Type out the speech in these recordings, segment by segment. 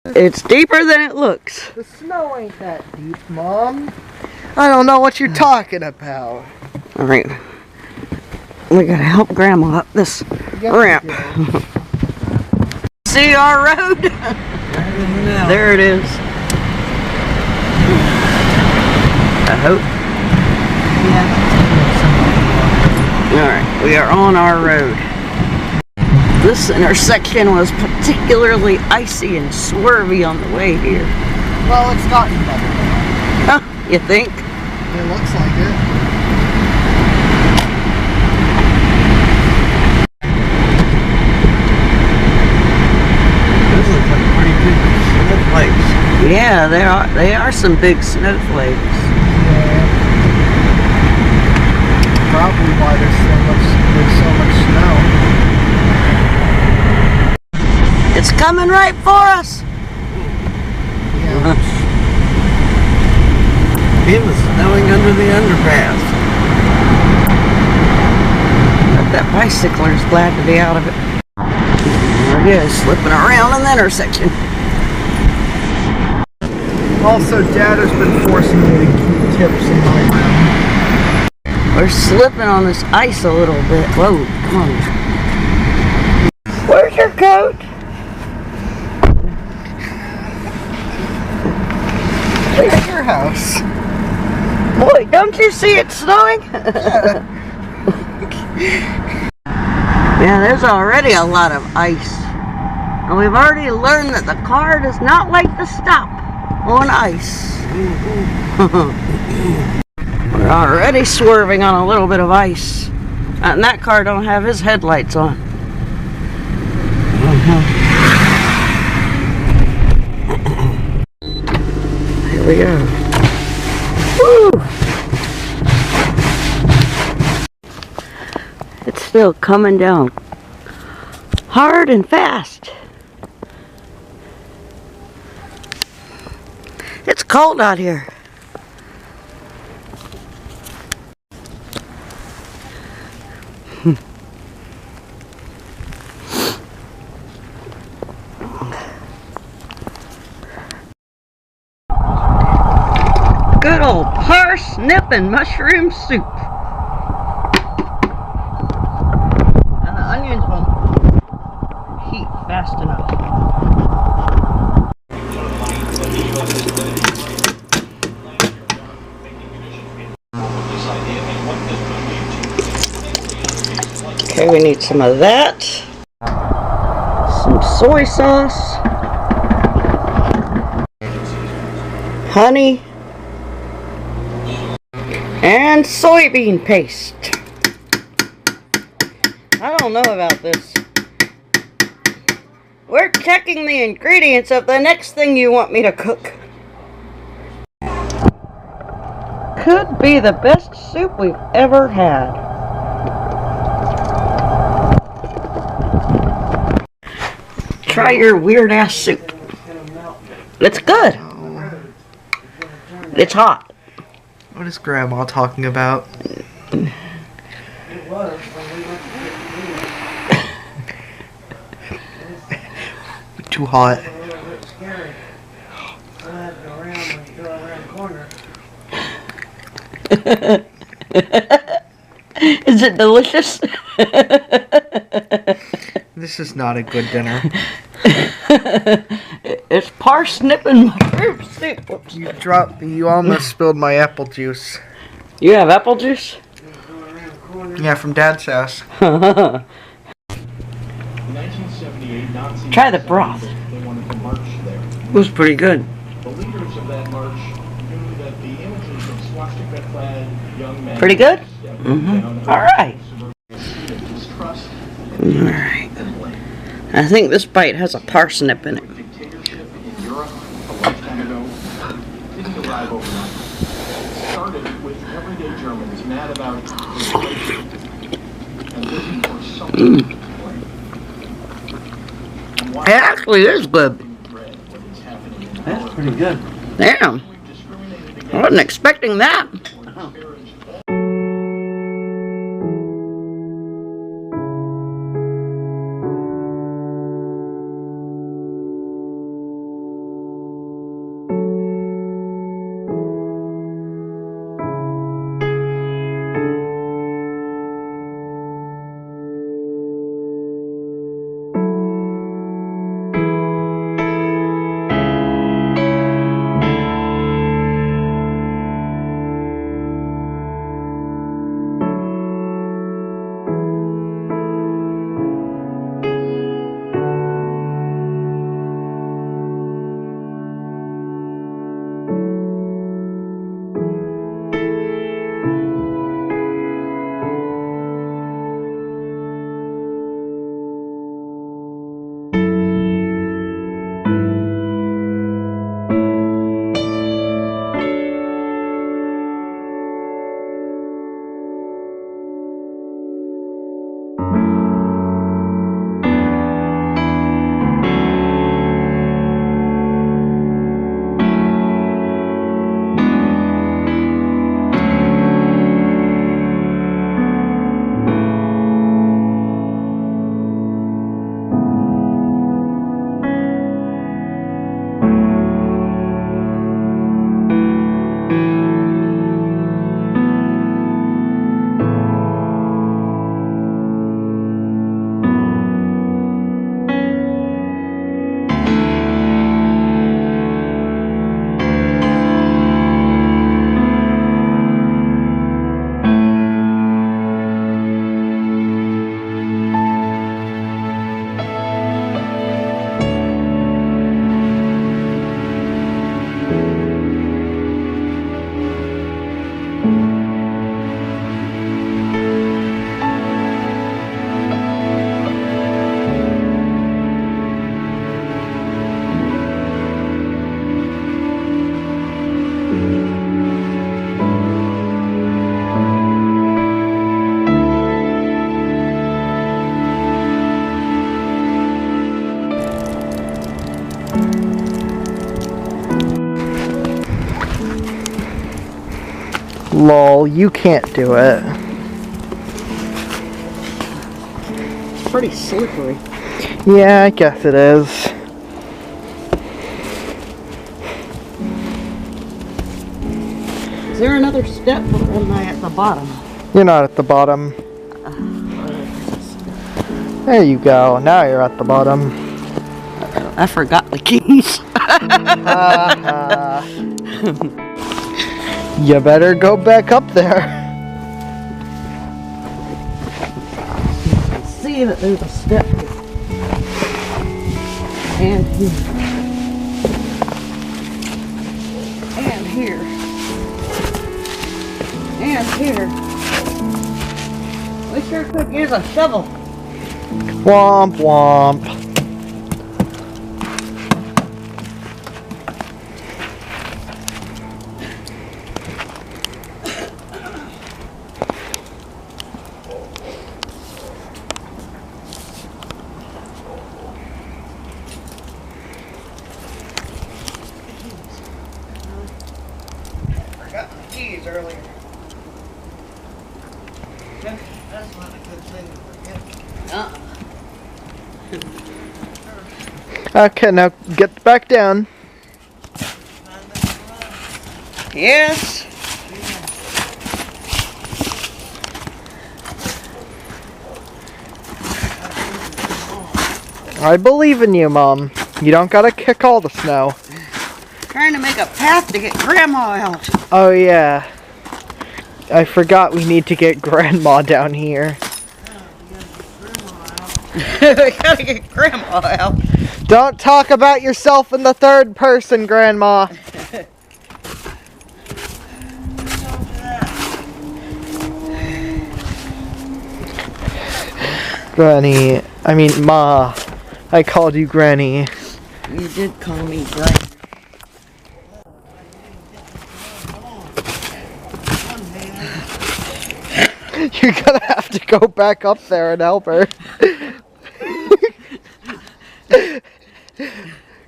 It's deeper than it looks. The snow ain't that deep, Mom. I don't know what you're talking about. Alright. We gotta help Grandma up this ramp. See our road? There it is. I hope. Yeah. Alright, we are on our road. This intersection was particularly icy and swervy on the way here. Well, it's gotten better. Huh, you think? It looks like it. Those look like pretty big snowflakes. Yeah, they are some big snowflakes. Yeah. Probably why there's so much snow. It's coming right for us. Yeah. It was snowing under the underpass. But that bicycler's glad to be out of it. There it is, slipping around in the intersection. Also, Dad has been forcing me to keep tips in my room. We're slipping on this ice a little bit. Whoa, come on. Where's your coat? At your house. Boy, don't you see it snowing? Yeah, there's already a lot of ice. And we've already learned that the car does not like to stop on ice. We're already swerving on a little bit of ice. And that car don't have his headlights on. Here we go. Woo! It's still coming down hard and fast. It's cold out here. Good old parsnip and mushroom soup. And the onions won't heat fast enough. Okay, we need some of that. Some soy sauce. Honey. And soybean paste. I don't know about this. We're checking the ingredients of the next thing you want me to cook. Could be the best soup we've ever had. Try your weird ass soup. It's good. It's hot. What is Grandma talking about? Too hot. Is it delicious? This is not a good dinner. It's parsnip and mushroom soup. Whoops. You almost spilled my apple juice. You have apple juice? Yeah, from Dad's house. Try the broth. It was pretty good. Pretty good? Mm-hmm. Alright. Alright. I think this bite has a parsnip in it. It actually is good. That's pretty good. Damn. I wasn't expecting that. Lol, you can't do it. It's pretty slippery. Yeah, I guess it is. Is there another step, or am I at the bottom? You're not at the bottom. There you go. Now you're at the bottom. I forgot the keys. You better go back up there. See that there's a step here. And here. And here. And here. We sure could use a shovel. Womp womp. Forgot my keys earlier. That's not a good thing to forget. Okay, now get back down. Yes. I believe in you, Mom. You don't gotta kick all the snow. Trying to make a path to get Grandma out. Oh yeah. I forgot we need to get Grandma down here. We gotta get Grandma out. Don't talk about yourself in the third person, Grandma. Granny. I mean, Ma. I called you Granny. You did call me Granny. You're gonna have to go back up there and help her.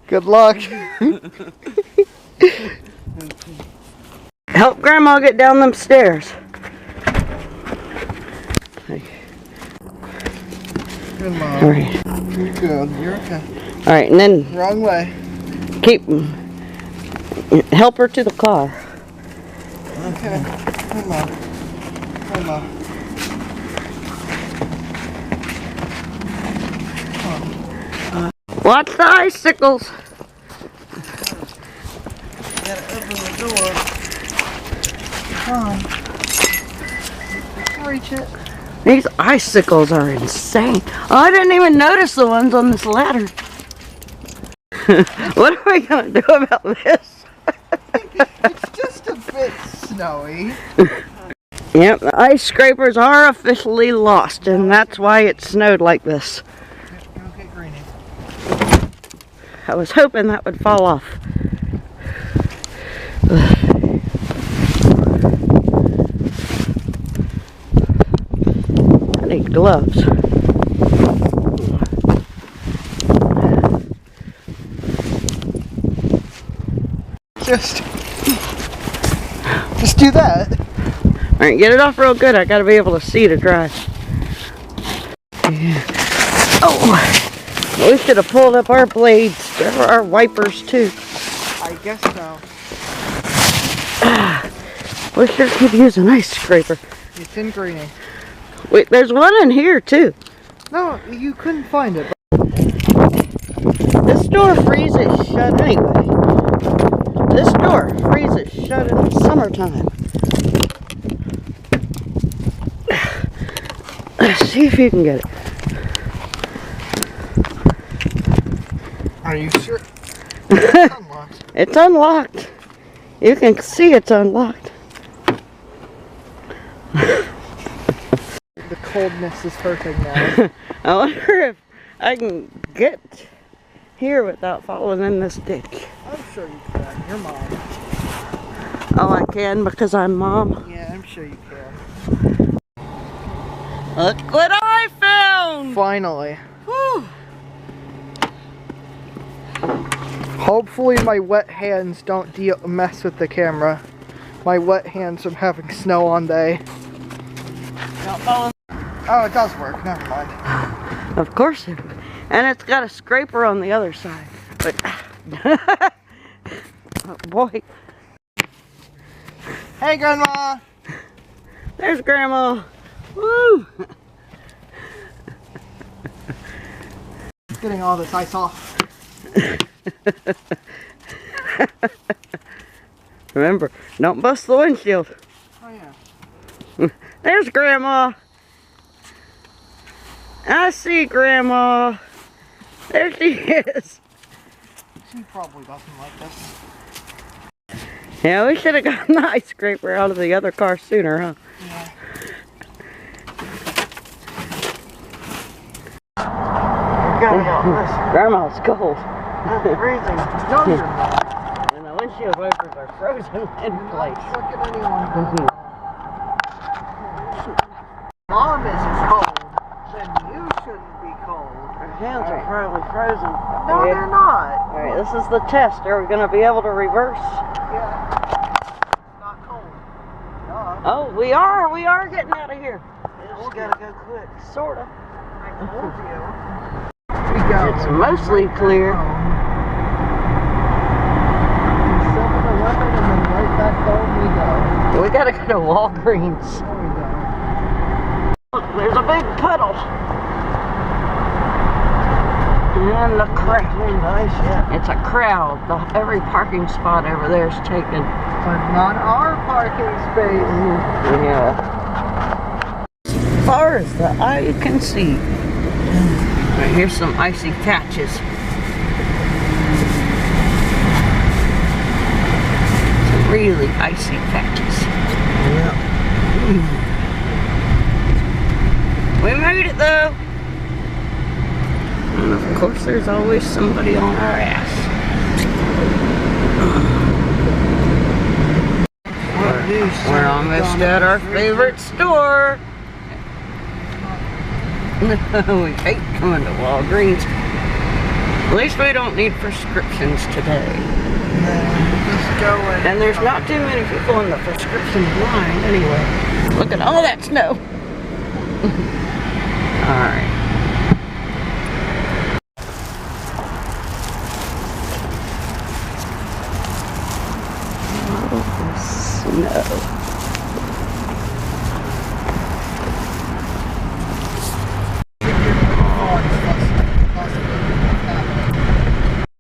Good luck. Help Grandma get down them stairs. Good, Mom. All right. You're good. You're okay. All right, and then Wrong way. help her to the car. Okay. Come on. Come on. Watch the icicles. Gotta open the door. Come on. Reach it. These icicles are insane. Oh, I didn't even notice the ones on this ladder. What are we gonna do about this? It's just a bit snowy. Yep, the ice scrapers are officially lost, and that's why it snowed like this. Go get Greenie. I was hoping that would fall off. I need gloves. Just do that. Alright, get it off real good. I gotta be able to see to drive. Yeah. Oh, we should have pulled up our blades, our wipers too. I guess so. We sure could use an ice scraper. It's in Greenie. Wait, there's one in here too. No, you couldn't find it. This door freezes shut anyway. This door freezes shut in the summertime. Let's see if you can get it. Are you sure? It's unlocked. It's unlocked. You can see it's unlocked. The coldness is hurting now. I wonder if I can get here without falling in this ditch. I'm sure you can. You're Mom. Oh, I can because I'm Mom. Yeah, I'm sure you can. Look what I found! Finally. Whew. Hopefully my wet hands don't mess with the camera. my wet hands from having snow on day. Oh, it does work. Never mind. Of course it would. And it's got a scraper on the other side. But oh boy. Hey, Grandma. There's Grandma. Woo! Getting all this ice off. Remember, don't bust the windshield. Oh yeah. There's Grandma. I see Grandma. There she is. She probably doesn't like this. Yeah, we should have gotten the ice scraper out of the other car sooner, huh? Yeah. Grandma's cold. I'm freezing. No, you're not. And the windshield wipers are frozen in place. Look at anyone. Mom isn't cold, then you shouldn't be cold. Our hands are probably frozen. No, they're not. Alright, this is the test. Are we going to be able to reverse? Yeah. It's not cold. Duh. Oh, we are. We are getting out of here. Just gotta go quick. Sort of. I told you. We go. It's mostly clear. 7-Eleven and then right back home we go. We got to go to Walgreens. There we go. Look, there's a big puddle. And the crowd. Very nice, yeah. It's a crowd. Every parking spot over there is taken. But not our parking space. Yeah. As far as the eye can see. Right, here's some icy patches. Some really icy patches. Yeah. We made it though. And of course there's always somebody on our ass. We're almost at our favorite store. No, we hate coming to Walgreens. At least we don't need prescriptions today. Just go in. And there's not too many people in the prescription line anyway. Look at all that snow. Alright. Snow.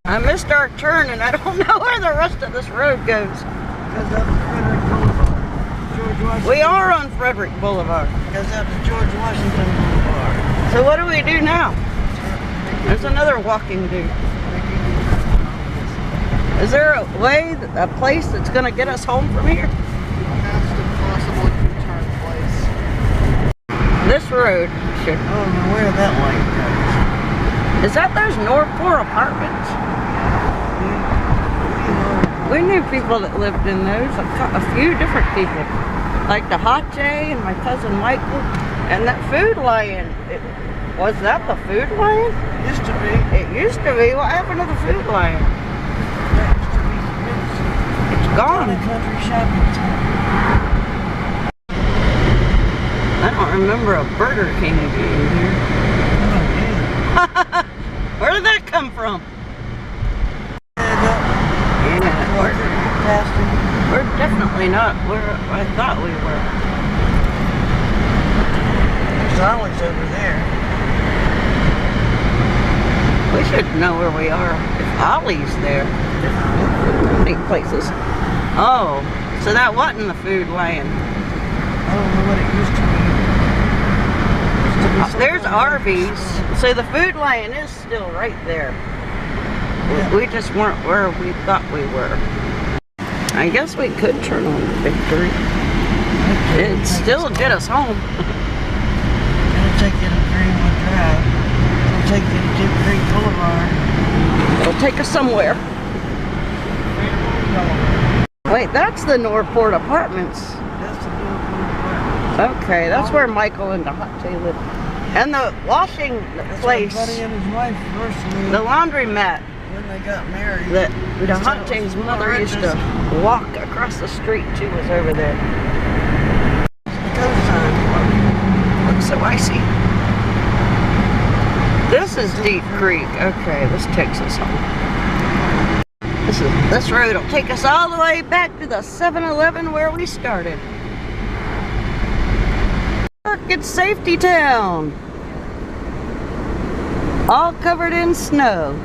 I missed our turn and I don't know where the rest of this road goes. Goes up to Frederick Boulevard. George Washington. We are on Frederick Boulevard. Goes up to George Washington Boulevard. So what do we do now? There's another walking dude. Is there a way, a place that's going to get us home from here? That's the possible U-turn place. This road should. I don't know where that light goes. Is that those Northport apartments? We knew people that lived in those, a few different people. Like the Hot J and my cousin Michael. And that Food Lion. Was that the Food Lion? Used to be. It used to be. What happened to the Food Lion? It's gone. A country shopping center. I don't remember a Burger King being here. Where did that come from? We're definitely not where I thought we were. There's Ollie's over there. We should know where we are. If Ollie's there. Many places. Oh, so that wasn't the Food Lion. I don't know what it used to be. There's Arby's. So the Food Lion is still right there. Yeah. We just weren't where we thought we were. I guess we could turn on the Victory. It'd still get us home. It'll take you to Greenwood Drive. It'll take you to Green Boulevard. It'll take us somewhere. Wait, that's the Northport Apartments. That's the Northport Apartments. Okay, that's where Michael and the Hot J live. And the washing That's place, where Buddy and his wife first lived. the laundromat, when they got married. That Dahache's mother used to walk across the street. She was over there. Looks so icy. This is Deep Creek. Okay, this takes us home. This road will take us all the way back to the 7-Eleven where we started. Look, it's Safety Town. All covered in snow.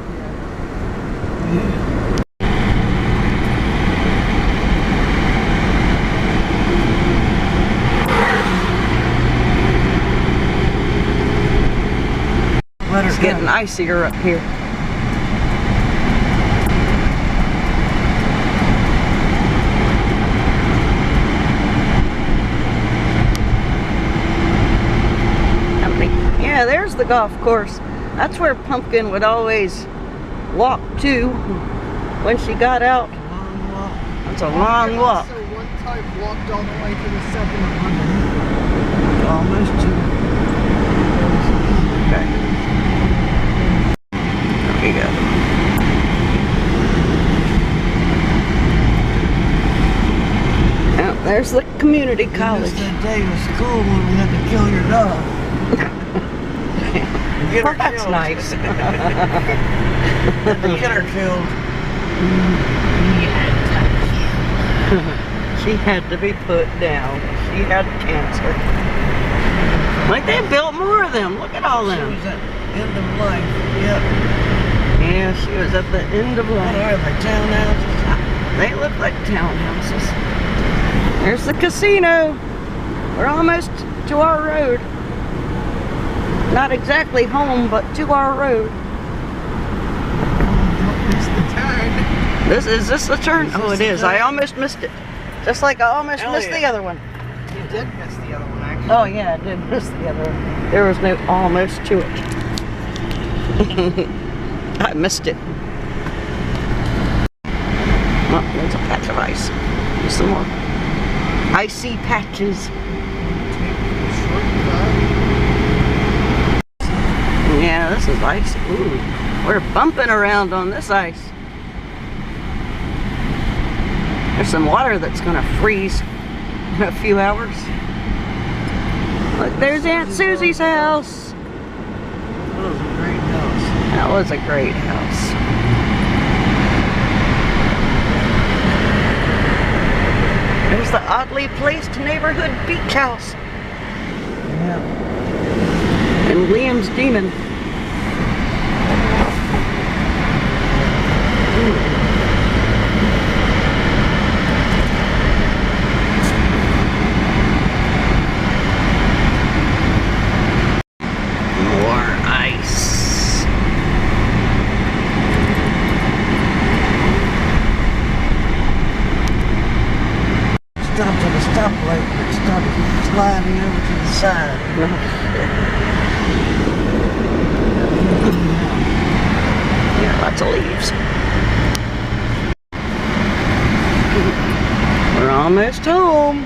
It's getting icier up here. Yeah, there's the golf course. That's where Pumpkin would always walk to when she got out. That's a long walk. So one time walked all the way to the 7-Eleven. Almost to. Okay. There we go. Oh, there's the community college. That day was school when we had to kill your dog. Well, that's nice. Had to get her killed. She had to be put down. She had cancer. Like they built more of them. Look at all She them. was at the end of life. Yep. Yeah, she was at the end of What life. are they, townhouses? They look like townhouses. There's the casino. We're almost to our road. Not exactly home, but to our road. It's the turn. Is this the turn? Oh, it is. I almost missed it. Just like I almost missed the other one. You did miss the other one, actually. Oh yeah, I did miss the other one. There was no almost to it. I missed it. Oh, there's a patch of ice. There's some more icy patches. Yeah, this is ice. Ooh, we're bumping around on this ice. There's some water that's gonna freeze in a few hours. Look, there's Aunt Susie's house. That was a great house. That was a great house. There's the oddly placed neighborhood beach house. Yeah. And Liam's demon. More ice. Stopped at a stoplight, but it started sliding over to the side. Yeah, lots of leaves. We're almost home.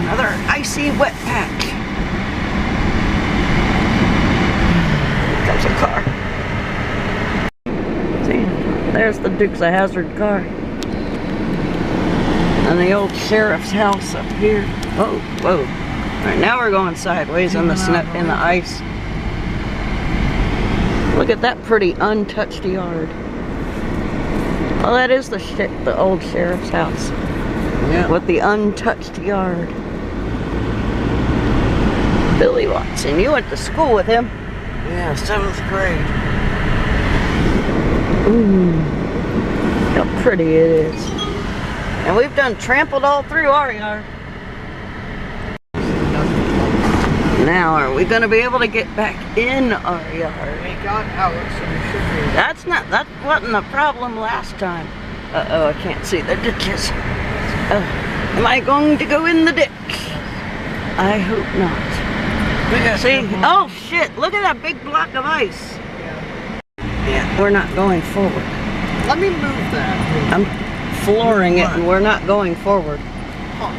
Another icy wet patch. Here comes a car. See, there's the Dukes of Hazzard car. And the old sheriff's house up here. Whoa, whoa. Alright, now we're going sideways in the snow, in the ice. Look at that pretty untouched yard. Well, that is the old sheriff's house. Yeah. With the untouched yard. Billy Watson, you went to school with him. Yeah, 7th grade. Ooh, how pretty it is. And we've done trampled all through our yard. Now, are we going to be able to get back in our yard? We got out, so we should be. That wasn't a problem last time. Uh-oh, I can't see the ditches. Am I going to go in the ditch? I hope not. See? Oh, shit. Look at that big block of ice. Yeah, we're not going forward. Let me move that. I'm flooring it and we're not going forward. Huh.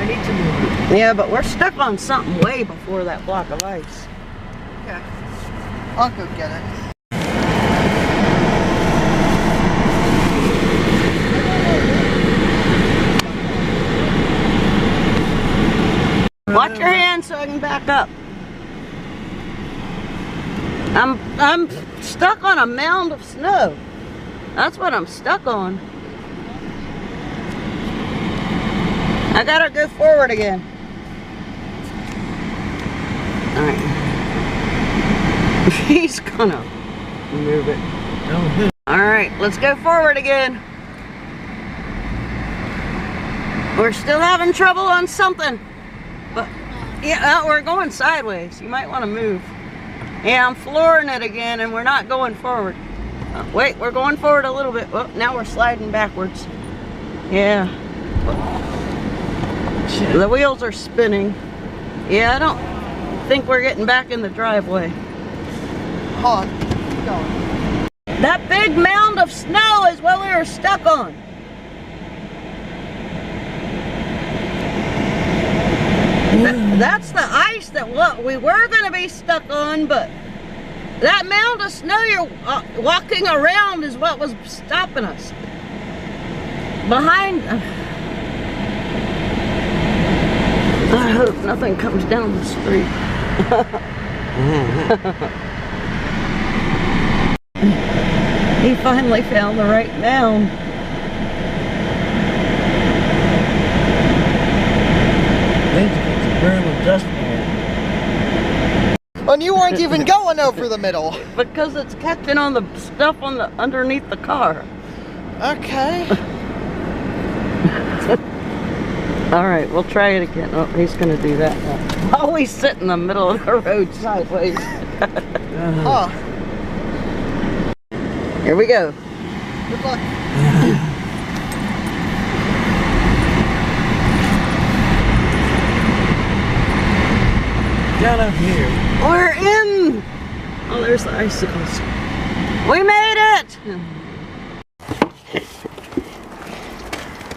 I need to move. Yeah, but we're stuck on something way before that block of ice. Okay. I'll go get it. Watch your hands so I can back up. I'm stuck on a mound of snow. That's what I'm stuck on. I gotta go forward again. Alright. He's gonna move it. Alright, let's go forward again. We're still having trouble on something. But yeah, we're going sideways. You might want to move. Yeah, I'm flooring it again and we're not going forward. Wait, we're going forward a little bit. Oh, now we're sliding backwards. Yeah. The wheels are spinning. Yeah, I don't think we're getting back in the driveway. Hold on. Keep going. That big mound of snow is what we were stuck on. That's the ice that we were going to be stuck on, but that mound of snow you're walking around is what was stopping us. Behind... I hope nothing comes down the street. He finally found the right mound. And you weren't even going over the middle. Because it's catching on the stuff on the underneath the car. Okay. Alright, we'll try it again. Oh, he's gonna do that now. Always sit in the middle of the road sideways. Oh. Here we go. Good luck. Down up here. We're in! Oh, there's the icicles. We made it!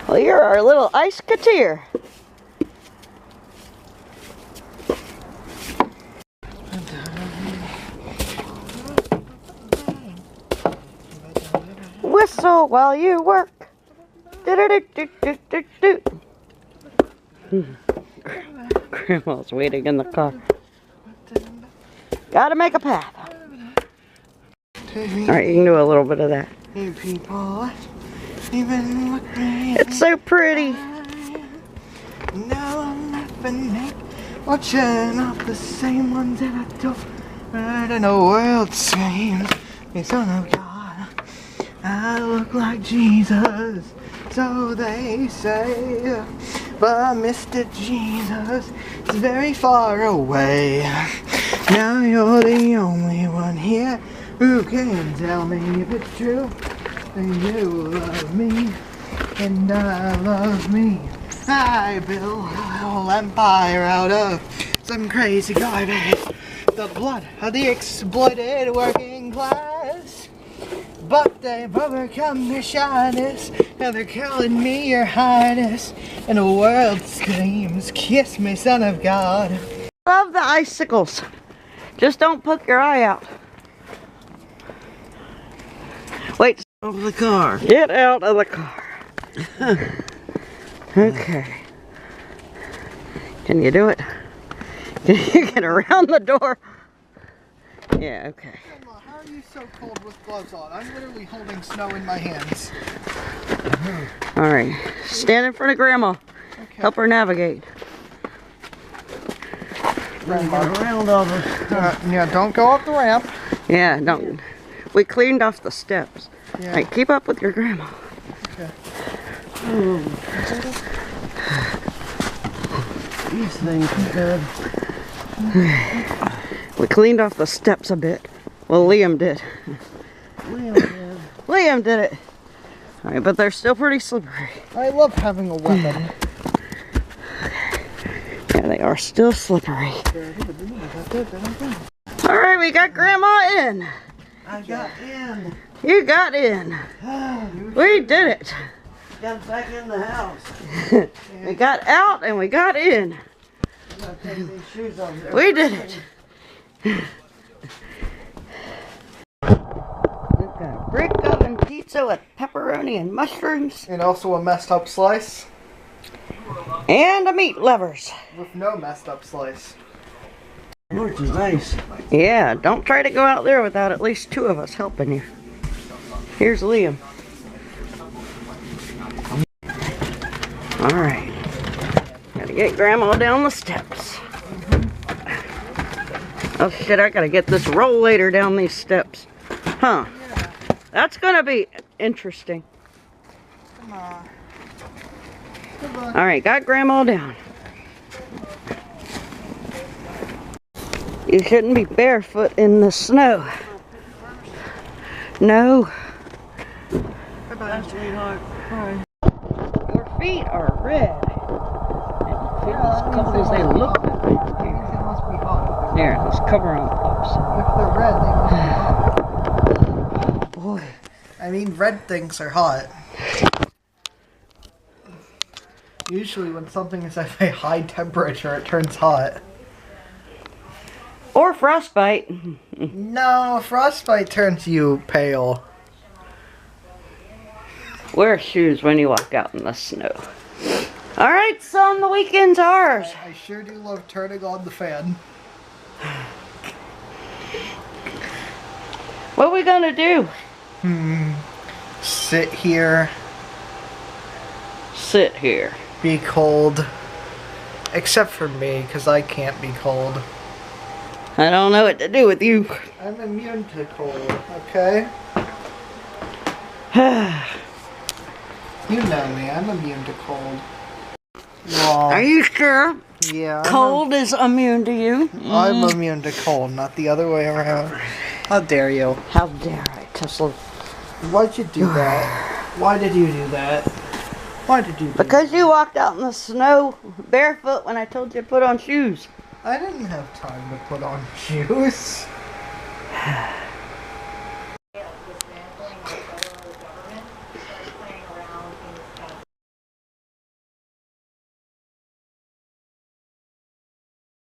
Well, you're our little ice-keteer. Whistle while you work. Do-do-do-do-do-do-do. Grandma's waiting in the car. Gotta make a path. Alright, you can do a little bit of that. Hey people, even look me. It's so pretty. Now I'm laughing, watching all the same ones that I don't. Right in the world seems, the Son of God. I look like Jesus, so they say. But Mr. Jesus is very far away. Now you're the only one here who can tell me if it's true. You love me, and I love me. I built a whole empire out of some crazy garbage. The blood of the exploited working class. But they've overcome their shyness, and they're calling me your highness. And the world screams, kiss me, Son of God. Love the icicles. Just don't poke your eye out. Wait. Over the car. Get out of the car. Okay. Can you do it? Can you get around the door? Yeah, okay. How are you so cold with gloves on? I'm literally holding snow in my hands. Alright. Stand in front of Grandma. Okay. Help her navigate. Around all the... Yeah, don't go up the ramp. Yeah, don't. We cleaned off the steps. Yeah. Alright, keep up with your grandma. Okay. These things are good. We cleaned off the steps a bit. Well, Liam did. Liam did it. Alright, but they're still pretty slippery. I love having a weapon. Yeah, they are still slippery. Alright, we got Grandma in. I got in. You got in. We did it. got back in the house. We got out and we got in. I'm gonna take these shoes off there. We did it. We've got brick oven pizza with pepperoni and mushrooms. And also a messed up slice. And a meat lovers. With no messed up slice. Which is nice. Yeah, don't try to go out there without at least 2 of us helping you. Here's Liam. Alright. Gotta get Grandma down the steps. Oh shit, I gotta get this rollator down these steps. Huh. That's gonna be interesting. Come on. Alright, got Grandma down. You shouldn't be barefoot in the snow. No. Bye, sweetheart. Bye. Your feet are red. They feel as cold as they look. It must be hot. There, let's cover them up. If they're red, they must be hot. Boy. I mean, red things are hot. Usually when something is at a high temperature, it turns hot. Or frostbite. No, frostbite turns you pale. Wear shoes when you walk out in the snow. Alright, son, the weekend's ours. I sure do love turning on the fan. What are we gonna do? Sit here, Sit here. be cold. Except for me, because I can't be cold. I don't know what to do with you. I'm immune to cold, okay? You know me, I'm immune to cold. Well, Are you sure? yeah, Cold is immune to you? I'm immune to cold, not the other way around. How dare you? How dare I, Tesla? Why'd you do that? Why did you do that? Why did you do Because you walked out in the snow barefoot when I told you to put on shoes. I didn't have time to put on shoes.